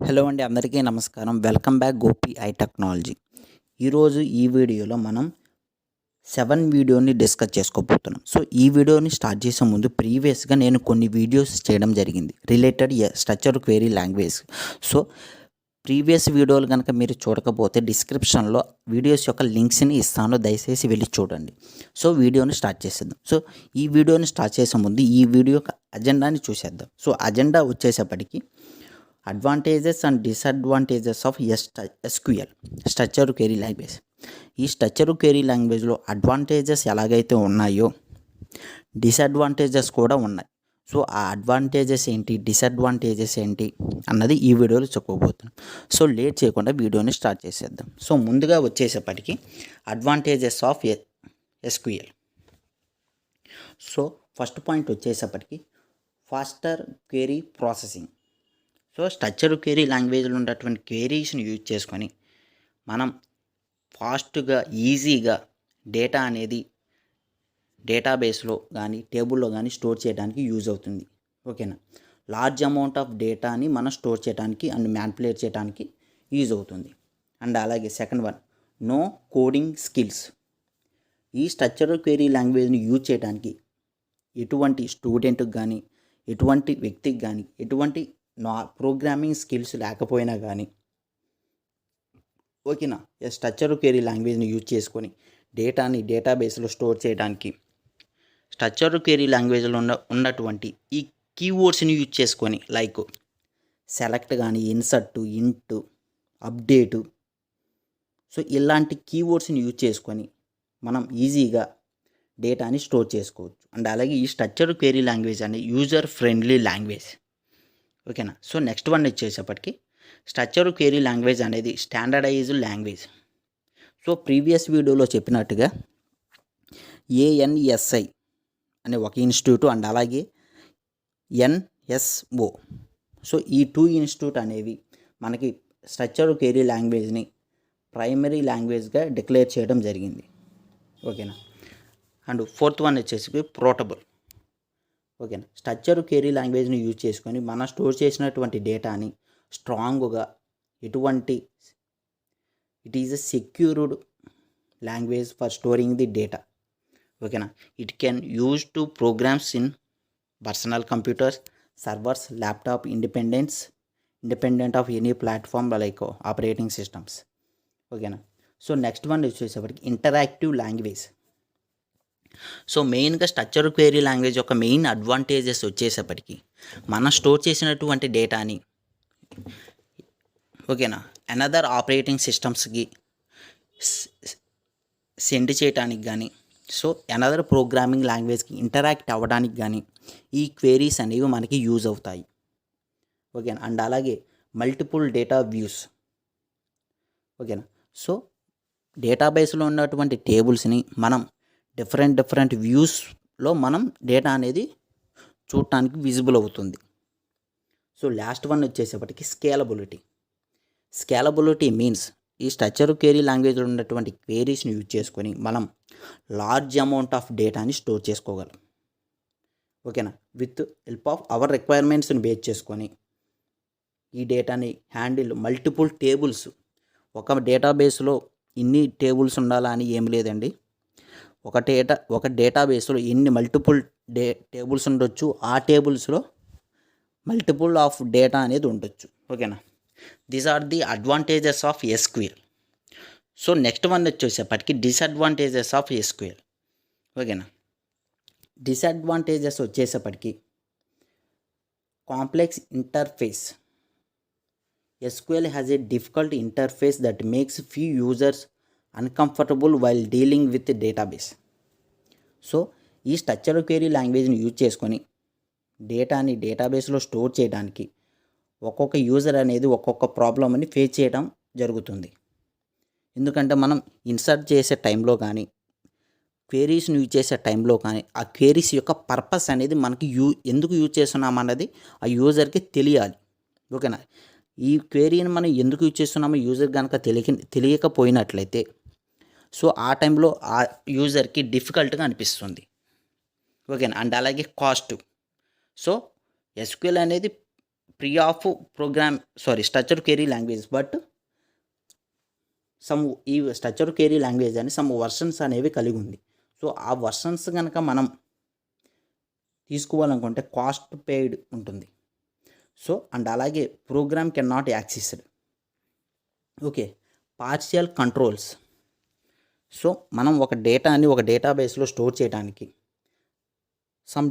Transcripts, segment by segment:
Hello అండి, అందరికీ నమస్కారం. Welcome back Gopi I technology. ఈరోజు ఈ వీడియోలో మనం 7 వీడియోని డిస్కస్ చేసుకోబోతున్నాం. సో ఈ వీడియోని స్టార్ట్ చేసే ముందు ప్రీవియస్గా నేను కొన్ని వీడియోస్ చేయడం జరిగింది related structure query language. So previous వీడియోలు కనుక మీరు చూడకపోతే డిస్క్రిప్షన్లో వీడియోస్ యొక్క లింక్స్ని ఇస్తాను, దయచేసి వెళ్ళి చూడండి. సో వీడియోని స్టార్ట్ చేసేద్దాం. సో ఈ వీడియోని స్టార్ట్ చేసే ముందు ఈ వీడియో అజెండాని చూసేద్దాం. సో అజెండా వచ్చేసేపటికి advantages and disadvantages of SQL structure query language. ఈ స్ట్రక్చర్ క్వెరీ లాంగ్వేజ్లో అడ్వాంటేజెస్ ఎలాగైతే ఉన్నాయో డిసడ్వాంటేజెస్ కూడా ఉన్నాయి. సో ఆ అడ్వాంటేజెస్ ఏంటి, డిసడ్వాంటేజెస్ ఏంటి అన్నది ఈ వీడియోలో చెప్పుకోబోతున్నాం. సో లేట్ చేయకుండా వీడియోని స్టార్ట్ చేసేద్దాం. సో ముందుగా వచ్చేసేపటికి advantages of SQL. So first point వచ్చేసేపటికి faster query processing. So structure query లాంగ్వేజ్లో ఉన్నటువంటి క్వెరీస్ని యూజ్ చేసుకొని మనం ఫాస్ట్గా ఈజీగా డేటా అనేది డేటాబేస్లో కానీ టేబుల్లో కానీ స్టోర్ చేయడానికి యూజ్ అవుతుంది. ఓకేనా, లార్జ్ అమౌంట్ ఆఫ్ డేటాని మనం స్టోర్ చేయడానికి అండ్ మ్యానిపులేట్ చేయడానికి యూజ్ అవుతుంది. అండ్ అలాగే second one, no coding skills. ఈ స్ట్రక్చర్ క్వెరీ లాంగ్వేజ్ని యూజ్ చేయడానికి ఎటువంటి స్టూడెంట్కి కానీ ఎటువంటి వ్యక్తికి కానీ ఎటువంటి ప్రోగ్రామింగ్ స్కిల్స్ లేకపోయినా కానీ ఓకేనా, స్ట్రక్చర్ క్వెరీ లాంగ్వేజ్ని యూజ్ చేసుకొని డేటాని డేటాబేస్లో స్టోర్ చేయడానికి స్ట్రక్చర్ క్వెరీ లాంగ్వేజ్లో ఉన్నటువంటి ఈ కీవర్డ్స్ని యూజ్ చేసుకొని లైక్ సెలెక్ట్ కానీ ఇన్సర్ట్, ఇంట్, అప్డేటు, సో ఇలాంటి కీవర్డ్స్ని యూజ్ చేసుకొని మనం ఈజీగా డేటాని స్టోర్ చేసుకోవచ్చు. అండ్ అలాగే ఈ స్ట్రక్చర్ క్వెరీ లాంగ్వేజ్ అనేది యూజర్ ఫ్రెండ్లీ లాంగ్వేజ్. ఓకేనా. సో నెక్స్ట్ వన్ వచ్చేసేపటికి స్ట్రక్చర్ క్వెరీ లాంగ్వేజ్ అనేది స్టాండర్డైజ్డ్ లాంగ్వేజ్. సో ప్రీవియస్ వీడియోలో చెప్పినట్టుగా ANSI అనే ఒక ఇన్స్టిట్యూట్ అండ్ అలాగే NSO, సో ఈ 2 ఇన్స్టిట్యూట్ అనేవి మనకి స్ట్రక్చర్ క్వెరీ లాంగ్వేజ్ని ప్రైమరీ లాంగ్వేజ్గా డిక్లేర్ చేయడం జరిగింది. ఓకేనా. అండ్ ఫోర్త్ వన్ వచ్చేసి పోర్టబుల్. ఓకేనా, స్ట్రక్చర్ క్వెరీ లాంగ్వేజ్ని యూజ్ చేసుకొని మనం స్టోర్ చేసినటువంటి డేటాని స్ట్రాంగ్గా it is a secured language for storing the data. ఓకేనా, it can use to programs in personal computers, servers, laptop, independent of any platform like operating systems. ఓకేనా. So next one వచ్చేసేపటికి interactive language. So మెయిన్గా structure query language యొక్క main advantages వచ్చేసేపటికి మనం store చేసినటువంటి డేటాని ఓకేనా అనదర్ ఆపరేటింగ్ సిస్టమ్స్కి సెండ్ చేయడానికి కానీ సో అనదర్ ప్రోగ్రామింగ్ లాంగ్వేజ్కి ఇంటరాక్ట్ అవ్వడానికి కానీ ఈ క్వెరీస్ అనేవి మనకి యూజ్ అవుతాయి. ఓకేనా. అండ్ అలాగే మల్టిపుల్ డేటా వ్యూస్. ఓకేనా. సో డేటాబేస్లో ఉన్నటువంటి టేబుల్స్ని మనం డిఫరెంట్ వ్యూస్లో మనం డేటా అనేది చూడటానికి విజిబుల్ అవుతుంది. సో లాస్ట్ వన్ వచ్చేసేపటికి స్కేలబిలిటీ మీన్స్ ఈ స్ట్రక్చర్ క్వెరీ లాంగ్వేజ్లో ఉన్నటువంటి క్వెరీస్ని యూజ్ చేసుకొని మనం లార్జ్ అమౌంట్ ఆఫ్ డేటాని స్టోర్ చేసుకోగలం. ఓకేనా, విత్ హెల్ప్ ఆఫ్ అవర్ రిక్వైర్మెంట్స్ని బేస్ చేసుకొని ఈ డేటాని హ్యాండిల్ మల్టిపుల్ టేబుల్స్. ఒక డేటాబేస్లో ఇన్ని టేబుల్స్ ఉండాలా అని ఏం లేదండి. ఒక డేటాబేస్లో ఎన్ని మల్టిపుల్ టేబుల్స్ ఉండొచ్చు, ఆ టేబుల్స్లో మల్టిపుల్ ఆఫ్ డేటా అనేది ఉండొచ్చు. ఓకేనా. These are the advantages of SQL. So next one వచ్చేసేపటికి డిసడ్వాంటేజెస్ ఆఫ్ SQL. ఓకేనా. డిసడ్వాంటేజెస్ వచ్చేసేపటికి complex interface. SQL has a difficult interface that makes few users uncomfortable while dealing with the database. So ఈ structure query లాంగ్వేజ్ని use చేసుకొని డేటాని డేటాబేస్లో store చేయడానికి ఒక్కొక్క యూజర్ అనేది ఒక్కొక్క ప్రాబ్లమ్ని ఫేస్ చేయడం జరుగుతుంది. ఎందుకంటే మనం ఇన్సర్ట్ చేసే టైంలో కానీ క్వెరీస్ని యూజ్ చేసే టైంలో కానీ ఆ క్వెరీస్ యొక్క పర్పస్ అనేది మనకి ఎందుకు యూజ్ చేస్తున్నాం అన్నది ఆ యూజర్కి తెలియాలి. ఓకేనా. ఈ క్వెరీని మనం ఎందుకు యూజ్ చేస్తున్నామో యూజర్ కనుక తెలియకపోయినట్లయితే సో ఆ టైంలో ఆ యూజర్కి డిఫికల్ట్గా అనిపిస్తుంది. ఓకేనా. అండ్ అలాగే కాస్ట్. సో SQL అనేది free of structure query language, but ఈ స్ట్రక్చర్ క్వెరీ లాంగ్వేజ్ అని సమ్ వర్షన్స్ అనేవి కలిగి ఉంది. సో ఆ వర్షన్స్ కనుక మనం తీసుకోవాలనుకుంటే కాస్ట్ పెయిడ్ ఉంటుంది. సో అండ్ అలాగే program can not accessed. Okay, partial controls. So మనం ఒక డేటాని ఒక డేటాబేస్లో స్టోర్ చేయడానికి సమ్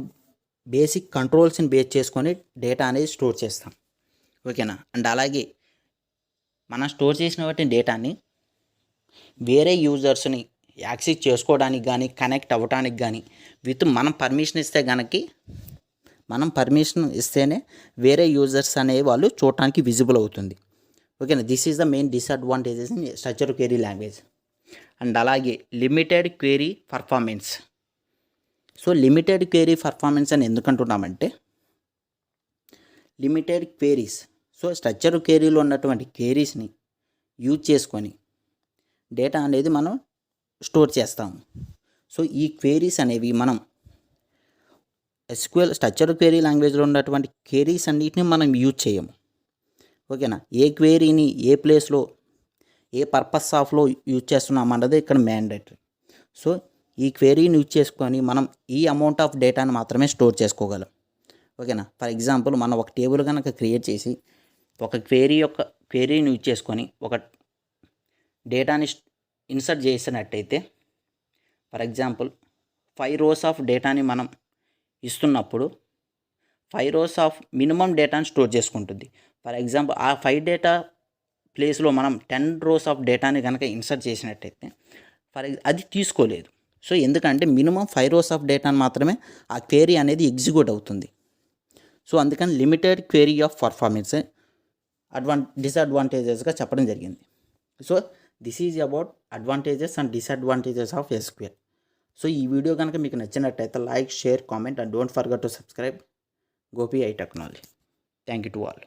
బేసిక్ కంట్రోల్స్ని బేస్ చేసుకొని డేటా అనేది స్టోర్ చేస్తాం. ఓకేనా. అండ్ అలాగే మనం స్టోర్ చేసిన వాటి డేటాని వేరే యూజర్స్ని యాక్సెస్ చేసుకోవడానికి కానీ కనెక్ట్ అవ్వడానికి కానీ మనం పర్మిషన్ ఇస్తేనే వేరే యూజర్స్ అనే వాళ్ళు చూడటానికి విజిబుల్ అవుతుంది. ఓకేనా. This is the main disadvantages in structure query language. And అలాగే limited query performance. So limited query performance అని ఎందుకంటున్నామంటే లిమిటెడ్ క్వెరీస్, సో స్ట్రక్చర్ క్వెరీలో ఉన్నటువంటి క్వెరీస్ని యూజ్ చేసుకొని డేటా అనేది మనం స్టోర్ చేస్తాము. సో ఈ క్వెరీస్ అనేవి మనం SQL స్ట్రక్చర్ క్వెరీ లాంగ్వేజ్లో ఉన్నటువంటి క్వెరీస్ అన్నిటిని మనం యూజ్ చేయము. ఓకేనా. ఏ క్వెరీని ఏ ప్లేస్లో ఏ పర్పస్ ఆఫ్లో యూజ్ చేస్తున్నాం అన్నది ఇక్కడ మ్యాండేటరీ. సో ఈ క్వెరీని యూజ్ చేసుకొని మనం ఈ అమౌంట్ ఆఫ్ డేటాను మాత్రమే స్టోర్ చేసుకోగలం. ఓకేనా. ఫర్ ఎగ్జాంపుల్ మనం ఒక టేబుల్ కనుక క్రియేట్ చేసి ఒక క్వెరీని యూజ్ చేసుకొని ఒక డేటాని ఇన్సర్ట్ చేసినట్టయితే, ఫర్ ఎగ్జాంపుల్ 5 rows ఆఫ్ డేటాని మనం ఇస్తున్నప్పుడు 5 rows ఆఫ్ మినిమం డేటాని స్టోర్ చేసుకుంటుంది. ఫర్ ఎగ్జాంపుల్ ఆ 5 డేటా ప్లేస్లో మనం 10 rows ఆఫ్ డేటాని కనుక ఇన్సర్ట్ చేసినట్టయితే అది తీసుకోలేదు. సో ఎందుకంటే మినిమం 5 rows ఆఫ్ డేటాని మాత్రమే ఆ క్వెరీ అనేది ఎగ్జిక్యూట్ అవుతుంది. సో అందుకని లిమిటెడ్ క్వెరీ ఆఫ్ పర్ఫార్మెన్స్ డిసడ్వాంటేజెస్గా చెప్పడం జరిగింది. So this is about advantages and disadvantages of SQL. So ఈ వీడియో కనుక మీకు నచ్చినట్టయితే like, share, comment and don't forget to subscribe Gopi I Technology. Thank you to all.